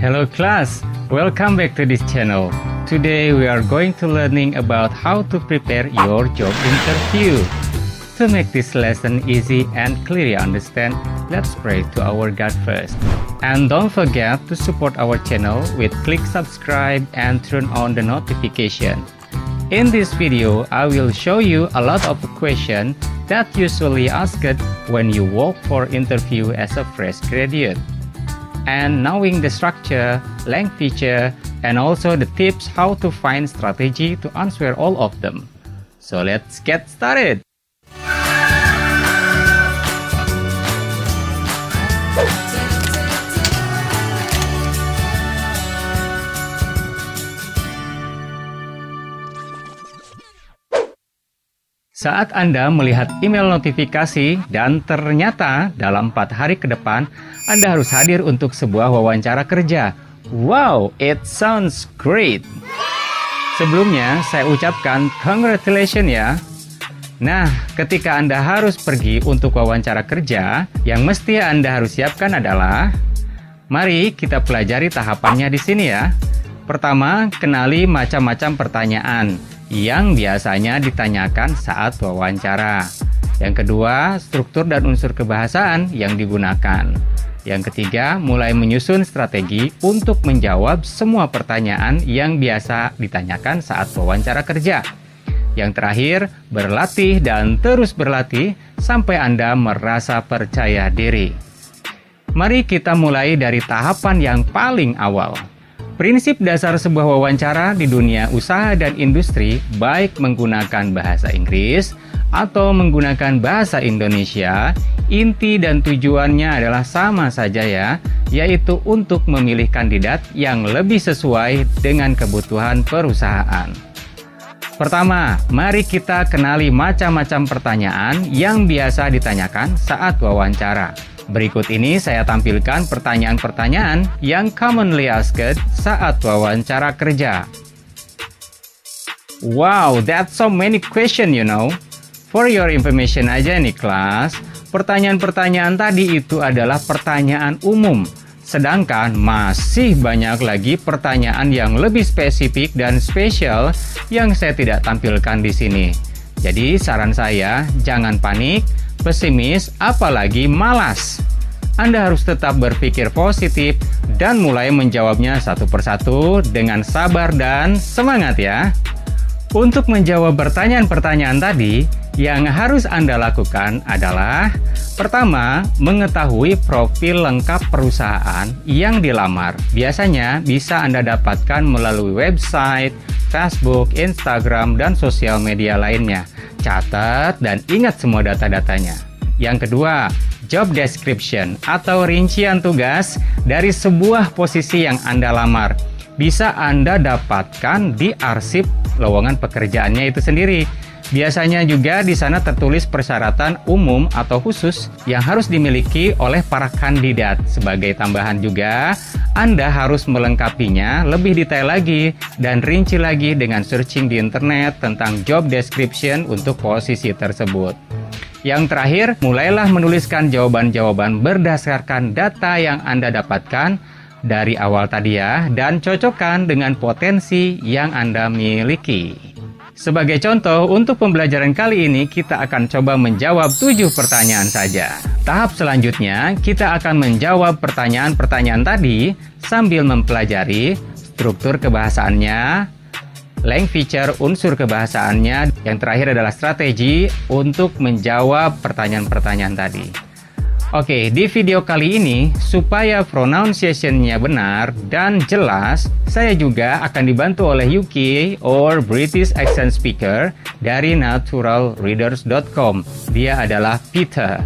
Hello class, welcome back to this channel. Today we are going to learning about how to prepare your job interview. To make this lesson easy and clearly understand, let's pray to our God first. And don't forget to support our channel with click subscribe and turn on the notification. In this video, I will show you a lot of questions that usually asked when you walk for interview as a fresh graduate. And knowing the structure, length feature, and also the tips how to find strategy to answer all of them. So let's get started! Saat Anda melihat email notifikasi dan ternyata dalam 4 hari ke depan, Anda harus hadir untuk sebuah wawancara kerja. Wow, it sounds great! Sebelumnya, saya ucapkan congratulations ya. Nah, ketika Anda harus pergi untuk wawancara kerja, yang mesti Anda harus siapkan adalah, mari kita pelajari tahapannya di sini ya. Pertama, kenali macam-macam pertanyaan yang biasanya ditanyakan saat wawancara. Yang kedua, struktur dan unsur kebahasaan yang digunakan. Yang ketiga, mulai menyusun strategi untuk menjawab semua pertanyaan yang biasa ditanyakan saat wawancara kerja. Yang terakhir, berlatih dan terus berlatih sampai Anda merasa percaya diri. Mari kita mulai dari tahapan yang paling awal. Prinsip dasar sebuah wawancara di dunia usaha dan industri, baik menggunakan bahasa Inggris atau menggunakan bahasa Indonesia, inti dan tujuannya adalah sama saja ya, yaitu untuk memilih kandidat yang lebih sesuai dengan kebutuhan perusahaan. Pertama, mari kita kenali macam-macam pertanyaan yang biasa ditanyakan saat wawancara. Berikut ini saya tampilkan pertanyaan-pertanyaan yang commonly asked saat wawancara kerja. Wow, that's so many questions you know. For your information aja nih kelas, pertanyaan-pertanyaan tadi itu adalah pertanyaan umum. Sedangkan masih banyak lagi pertanyaan yang lebih spesifik dan spesial yang saya tidak tampilkan di sini. Jadi saran saya, jangan panik, pesimis, apalagi malas. Anda harus tetap berpikir positif dan mulai menjawabnya satu persatu dengan sabar dan semangat ya. Untuk menjawab pertanyaan-pertanyaan tadi, yang harus Anda lakukan adalah pertama, mengetahui profil lengkap perusahaan yang dilamar. Biasanya bisa Anda dapatkan melalui website, Facebook, Instagram, dan sosial media lainnya. Catat dan ingat semua data-datanya. Yang kedua, job description atau rincian tugas dari sebuah posisi yang Anda lamar. Bisa Anda dapatkan di arsip lowongan pekerjaannya itu sendiri. Biasanya juga di sana tertulis persyaratan umum atau khusus yang harus dimiliki oleh para kandidat. Sebagai tambahan juga, Anda harus melengkapinya lebih detail lagi dan rinci lagi dengan searching di internet tentang job description untuk posisi tersebut. Yang terakhir, mulailah menuliskan jawaban-jawaban berdasarkan data yang Anda dapatkan dari awal tadi ya, dan cocokkan dengan potensi yang Anda miliki. Sebagai contoh, untuk pembelajaran kali ini kita akan coba menjawab 7 pertanyaan saja. Tahap selanjutnya, kita akan menjawab pertanyaan-pertanyaan tadi sambil mempelajari struktur kebahasaannya, length feature, unsur kebahasaannya, yang terakhir adalah strategi untuk menjawab pertanyaan-pertanyaan tadi. Oke, di video kali ini, supaya pronunciation-nya benar dan jelas, saya juga akan dibantu oleh UK or British Accent Speaker dari naturalreaders.com. Dia adalah Peter.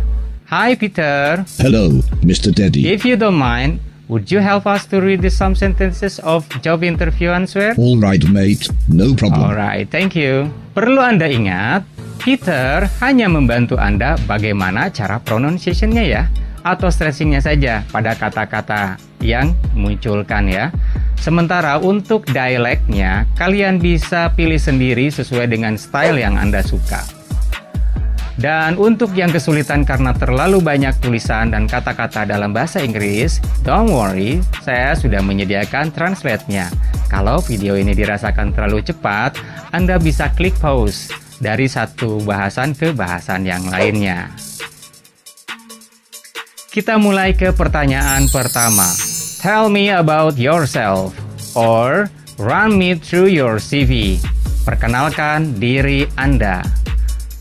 Hi Peter. Hello, Mr. Deddy. If you don't mind, would you help us to read some sentences of job interview answer? All right, mate. No problem. Alright, thank you. Perlu Anda ingat, Peter hanya membantu Anda bagaimana cara pronunciation-nya ya, atau stressing-nya saja pada kata-kata yang munculkan ya. Sementara untuk dialeknya, kalian bisa pilih sendiri sesuai dengan style yang Anda suka. Dan untuk yang kesulitan karena terlalu banyak tulisan dan kata-kata dalam bahasa Inggris, don't worry, saya sudah menyediakan translate-nya. Kalau video ini dirasakan terlalu cepat, Anda bisa klik pause dari satu bahasan ke bahasan yang lainnya. Kita mulai ke pertanyaan pertama. Tell me about yourself or run me through your CV. Perkenalkan diri Anda.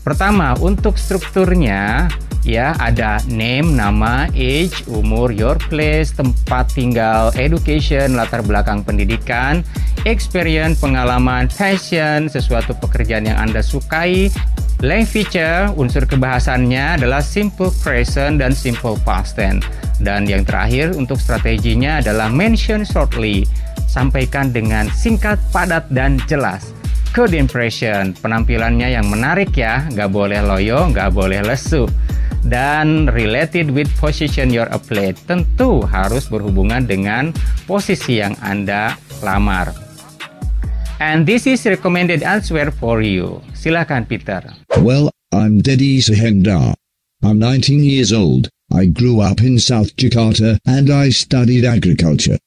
Pertama, untuk strukturnya, ya ada name, nama, age, umur, your place, tempat tinggal, education, latar belakang pendidikan, experience, pengalaman, passion, sesuatu pekerjaan yang Anda sukai, language feature, unsur kebahasannya adalah simple present dan simple past tense. Dan yang terakhir, untuk strateginya adalah mention shortly, sampaikan dengan singkat, padat, dan jelas. Good impression, penampilannya yang menarik ya, nggak boleh loyo, nggak boleh lesu. Dan related with position you're applied, tentu harus berhubungan dengan posisi yang Anda lamar. And this is recommended answer for you. Silakan Peter. Well, I'm Dedi Sahendar. I'm 19 years old. I grew up in South Jakarta and I studied agriculture.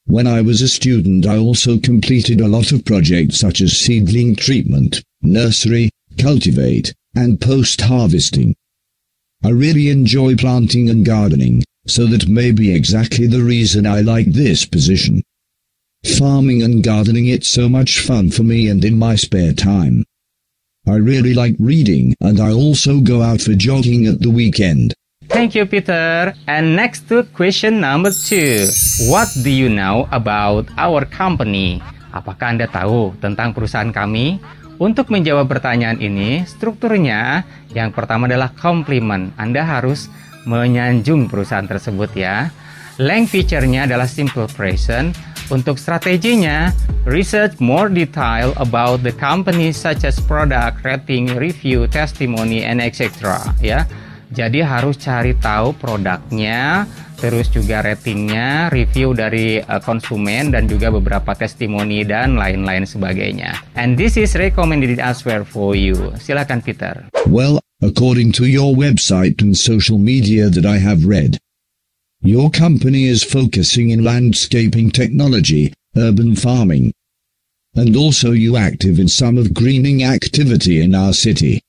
When I was a student, I also completed a lot of projects such as seedling treatment, nursery, cultivate, and post-harvesting. I really enjoy planting and gardening, so that may be exactly the reason I like this position. Farming and gardening, it's so much fun for me and in my spare time. I really like reading, and I also go out for jogging at the weekend. Thank you, Peter. And next to question number 2. What do you know about our company? Apakah Anda tahu tentang perusahaan kami? Untuk menjawab pertanyaan ini, strukturnya yang pertama adalah compliment. Anda harus menyanjung perusahaan tersebut ya. Length feature-nya adalah simple present. Untuk strateginya, research more detail about the company such as product, rating, review, testimony, and etc. Ya. Jadi harus cari tahu produknya, terus juga ratingnya, review dari konsumen, dan juga beberapa testimoni dan lain-lain sebagainya. And this is recommended answer for you. Silakan Peter. Well, according to your website and social media that I have read, your company is focusing in landscaping technology, urban farming, and also you active in some of greening activity in our city.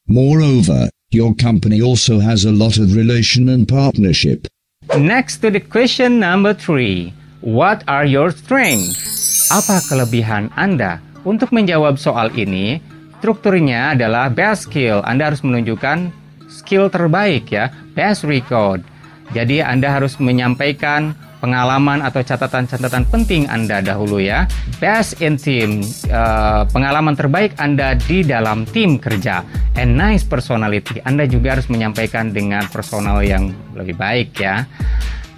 Moreover, your company also has a lot of relation and partnership. Next to the question number 3. What are your strengths? Apa kelebihan Anda? Untuk menjawab soal ini, strukturnya adalah best skill. Anda harus menunjukkan skill terbaik ya, best record. Jadi Anda harus menyampaikan pengalaman atau catatan-catatan penting Anda dahulu ya. Best in team, pengalaman terbaik Anda di dalam tim kerja. And nice personality, Anda juga harus menyampaikan dengan personal yang lebih baik ya.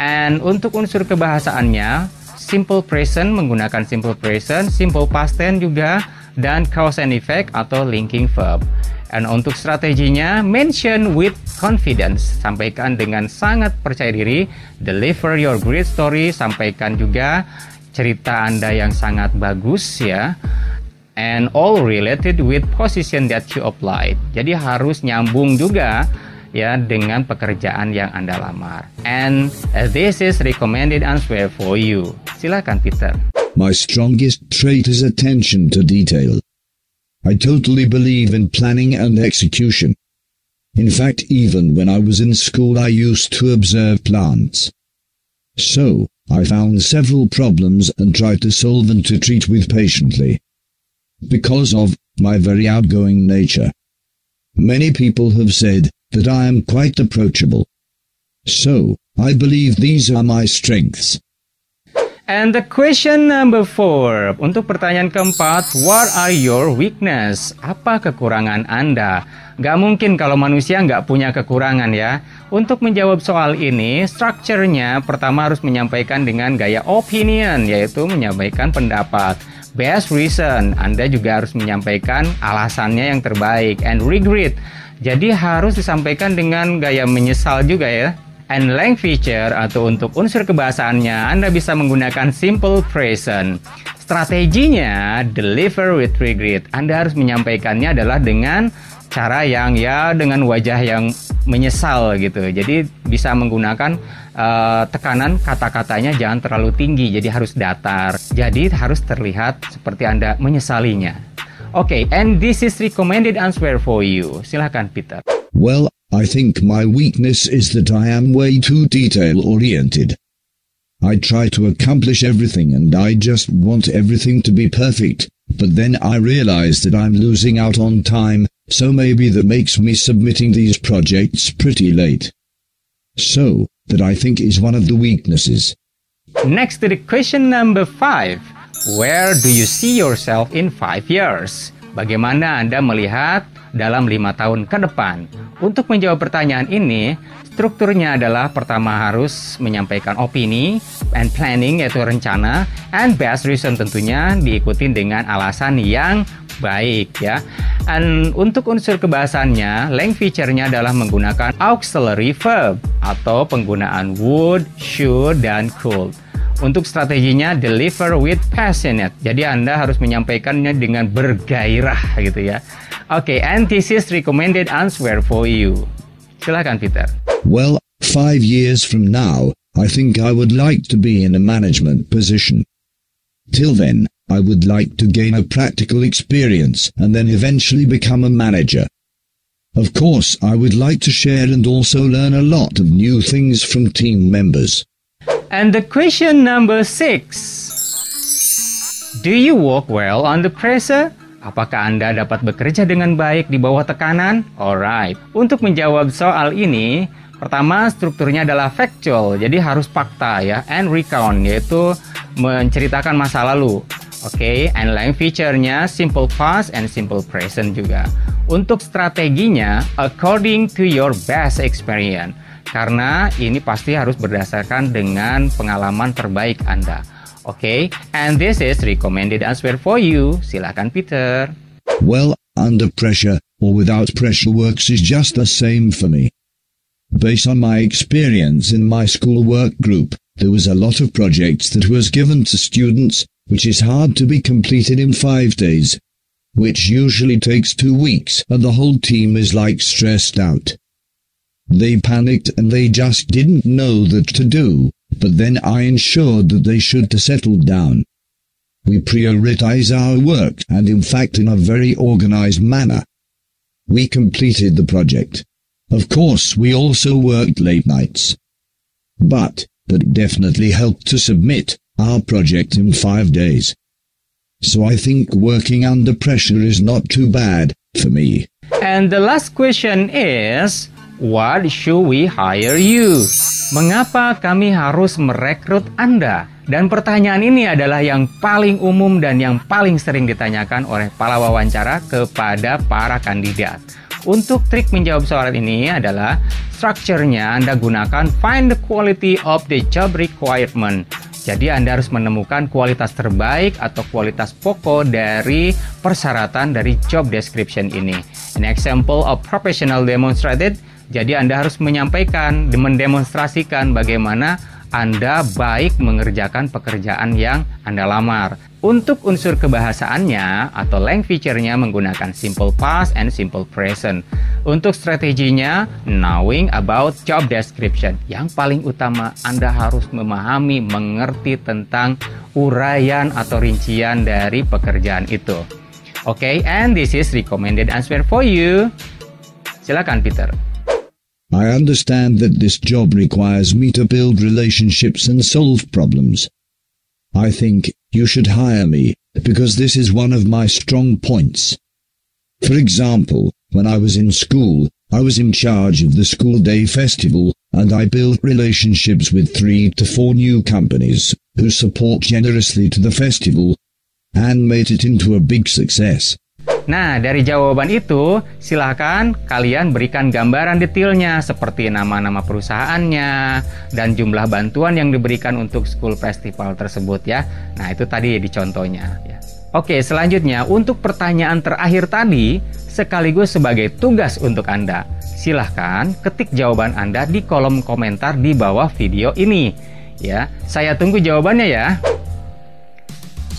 And untuk unsur kebahasaannya, simple present, menggunakan simple present, simple past tense juga, dan cause and effect atau linking verb. And untuk strateginya, mention with confidence, sampaikan dengan sangat percaya diri, deliver your great story, sampaikan juga cerita Anda yang sangat bagus ya, and all related with position that you applied. Jadi harus nyambung juga ya dengan pekerjaan yang Anda lamar. And this is recommended answer for you. Silakan Peter. My strongest trait is attention to detail. I totally believe in planning and execution. In fact, even when I was in school, I used to observe plants. So, I found several problems and tried to solve and to treat with patiently. Because of my very outgoing nature. Many people have said that I am quite approachable. So, I believe these are my strengths. And the question number 4. Untuk pertanyaan keempat, what are your weakness? Apa kekurangan Anda? Gak mungkin kalau manusia nggak punya kekurangan ya. Untuk menjawab soal ini, strukturnya pertama harus menyampaikan dengan gaya opinion, yaitu menyampaikan pendapat. Best reason, Anda juga harus menyampaikan alasannya yang terbaik. And regret, jadi harus disampaikan dengan gaya menyesal juga ya. And length feature atau untuk unsur kebahasaannya, Anda bisa menggunakan simple present. Strateginya, deliver with regret. Anda harus menyampaikannya adalah dengan cara yang ya dengan wajah yang menyesal gitu. Jadi bisa menggunakan tekanan kata-katanya jangan terlalu tinggi, jadi harus datar. Jadi harus terlihat seperti Anda menyesalinya. Okay, and this is recommended answer for you. Silahkan Peter. Well, I think my weakness is that I am way too detail-oriented. I try to accomplish everything and I just want everything to be perfect, but then I realize that I'm losing out on time, so maybe that makes me submitting these projects pretty late. So, that I think is one of the weaknesses. Next to the question number 5. Where do you see yourself in 5 years? Bagaimana Anda melihat dalam 5 tahun ke depan? Untuk menjawab pertanyaan ini, strukturnya adalah pertama harus menyampaikan opini, and planning yaitu rencana, and based reason tentunya diikuti dengan alasan yang baik ya. Dan untuk unsur kebahasannya, language feature-nya adalah menggunakan auxiliary verb atau penggunaan would, should, dan could. Untuk strateginya deliver with passionate. Jadi Anda harus menyampaikannya dengan bergairah gitu ya. Okay, and this is recommended answer for you. Silakan Peter. Well, 5 years from now, I think I would like to be in a management position. Till then, I would like to gain a practical experience and then eventually become a manager. Of course, I would like to share and also learn a lot of new things from team members. And the question number 6. Do you work well under pressure? Apakah Anda dapat bekerja dengan baik di bawah tekanan? Alright, untuk menjawab soal ini, pertama strukturnya adalah factual, jadi harus fakta ya, and recount, yaitu menceritakan masa lalu. Oke, and language feature-nya simple past and simple present juga. Untuk strateginya, according to your best experience. Karena ini pasti harus berdasarkan dengan pengalaman terbaik Anda. Oke, and this is recommended answer for you. Silakan Peter. Well, under pressure or without pressure works is just the same for me. Based on my experience in my school work group, there was a lot of projects that was given to students, which is hard to be completed in 5 days, which usually takes 2 weeks, and the whole team is like stressed out. They panicked and they just didn't know what to do, but then I ensured that they should settle down. We prioritize our work and in fact in a very organized manner. We completed the project. Of course, we also worked late nights. But that definitely helped to submit our project in 5 days. So I think working under pressure is not too bad for me. And the last question is, what should we hire you? Mengapa kami harus merekrut Anda? Dan pertanyaan ini adalah yang paling umum dan yang paling sering ditanyakan oleh para wawancara kepada para kandidat. Untuk trik menjawab soal ini adalah strukturnya Anda gunakan find the quality of the job requirement. Jadi Anda harus menemukan kualitas terbaik atau kualitas pokok dari persyaratan dari job description ini. An example of professional demonstrated. Jadi Anda harus menyampaikan, mendemonstrasikan bagaimana Anda baik mengerjakan pekerjaan yang Anda lamar. Untuk unsur kebahasaannya atau language feature-nya menggunakan simple past and simple present. Untuk strateginya, knowing about job description. Yang paling utama, Anda harus memahami, mengerti tentang uraian atau rincian dari pekerjaan itu. Okay, and this is recommended answer for you. Silakan Peter. I understand that this job requires me to build relationships and solve problems. I think you should hire me because this is one of my strong points. For example, when I was in school, I was in charge of the school day festival and I built relationships with 3 to 4 new companies who support generously to the festival and made it into a big success. Nah, dari jawaban itu, silakan kalian berikan gambaran detailnya seperti nama-nama perusahaannya dan jumlah bantuan yang diberikan untuk school festival tersebut ya. Nah, itu tadi di contohnya ya. Oke, selanjutnya untuk pertanyaan terakhir tadi sekaligus sebagai tugas untuk Anda. Silahkan ketik jawaban Anda di kolom komentar di bawah video ini ya. Saya tunggu jawabannya ya.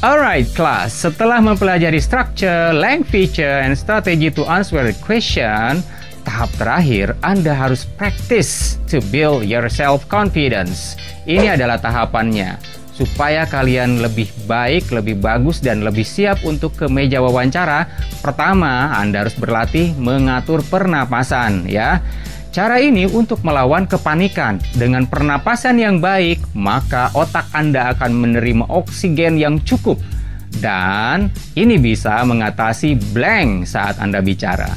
Alright class, setelah mempelajari structure, length feature, and strategy to answer the question, tahap terakhir Anda harus practice to build your self-confidence. Ini adalah tahapannya, supaya kalian lebih baik, lebih bagus, dan lebih siap untuk ke meja wawancara. Pertama, Anda harus berlatih mengatur pernapasan ya. Cara ini untuk melawan kepanikan. Dengan pernapasan yang baik, maka otak Anda akan menerima oksigen yang cukup. Dan ini bisa mengatasi blank saat Anda bicara.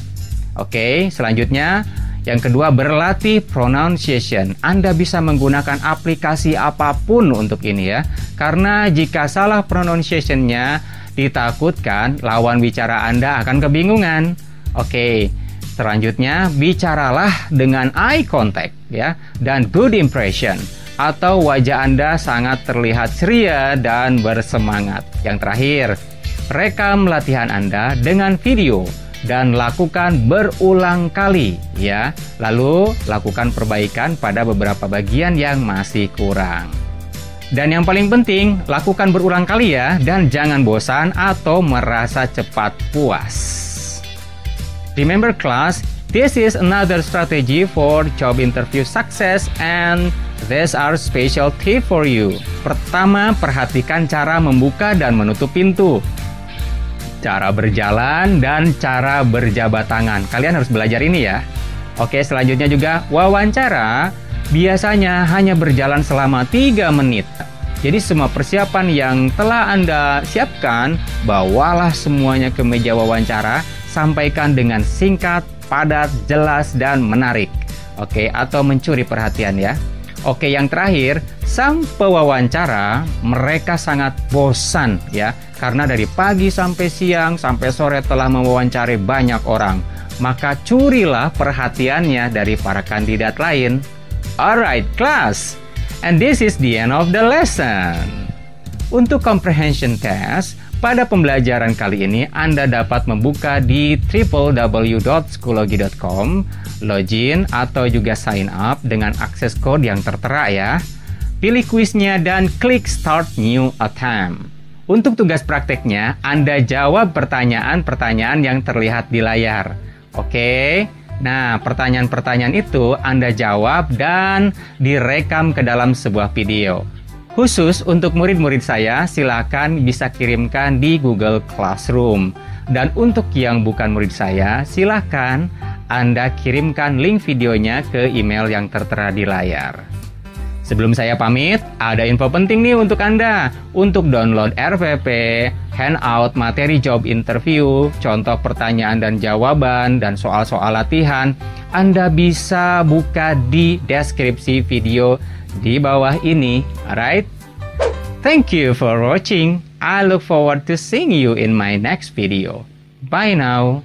Oke, selanjutnya yang kedua, berlatih pronunciation. Anda bisa menggunakan aplikasi apapun untuk ini ya. Karena jika salah pronunciation-nya, ditakutkan lawan bicara Anda akan kebingungan. Oke. Selanjutnya, bicaralah dengan eye contact ya dan good impression atau wajah Anda sangat terlihat ceria dan bersemangat. Yang terakhir, rekam latihan Anda dengan video dan lakukan berulang kali ya. Lalu lakukan perbaikan pada beberapa bagian yang masih kurang. Dan yang paling penting, lakukan berulang kali ya dan jangan bosan atau merasa cepat puas. Remember class, this is another strategy for job interview success and these are special tip for you. Pertama, perhatikan cara membuka dan menutup pintu, cara berjalan, dan cara berjabat tangan. Kalian harus belajar ini ya. Oke, selanjutnya juga wawancara biasanya hanya berjalan selama 3 menit. Jadi semua persiapan yang telah Anda siapkan, bawalah semuanya ke meja wawancara. Sampaikan dengan singkat, padat, jelas, dan menarik. Oke, atau mencuri perhatian ya. Oke, yang terakhir, sang pewawancara mereka sangat bosan ya. Karena dari pagi sampai siang, sampai sore telah mewawancari banyak orang. Maka curilah perhatiannya dari para kandidat lain. Alright, class. And this is the end of the lesson. Untuk comprehension test, pada pembelajaran kali ini Anda dapat membuka di www.schoology.com, login atau juga sign up dengan akses code yang tertera ya. Pilih kuisnya dan klik Start New Attempt. Untuk tugas prakteknya, Anda jawab pertanyaan-pertanyaan yang terlihat di layar. Oke? Nah, pertanyaan-pertanyaan itu Anda jawab dan direkam ke dalam sebuah video. Khusus untuk murid-murid saya, silakan bisa kirimkan di Google Classroom. Dan untuk yang bukan murid saya, silakan Anda kirimkan link videonya ke email yang tertera di layar. Sebelum saya pamit, ada info penting nih untuk Anda. Untuk download RPP, handout materi job interview, contoh pertanyaan dan jawaban, dan soal-soal latihan, Anda bisa buka di deskripsi video di bawah ini. Alright? Thank you for watching. I look forward to seeing you in my next video. Bye now.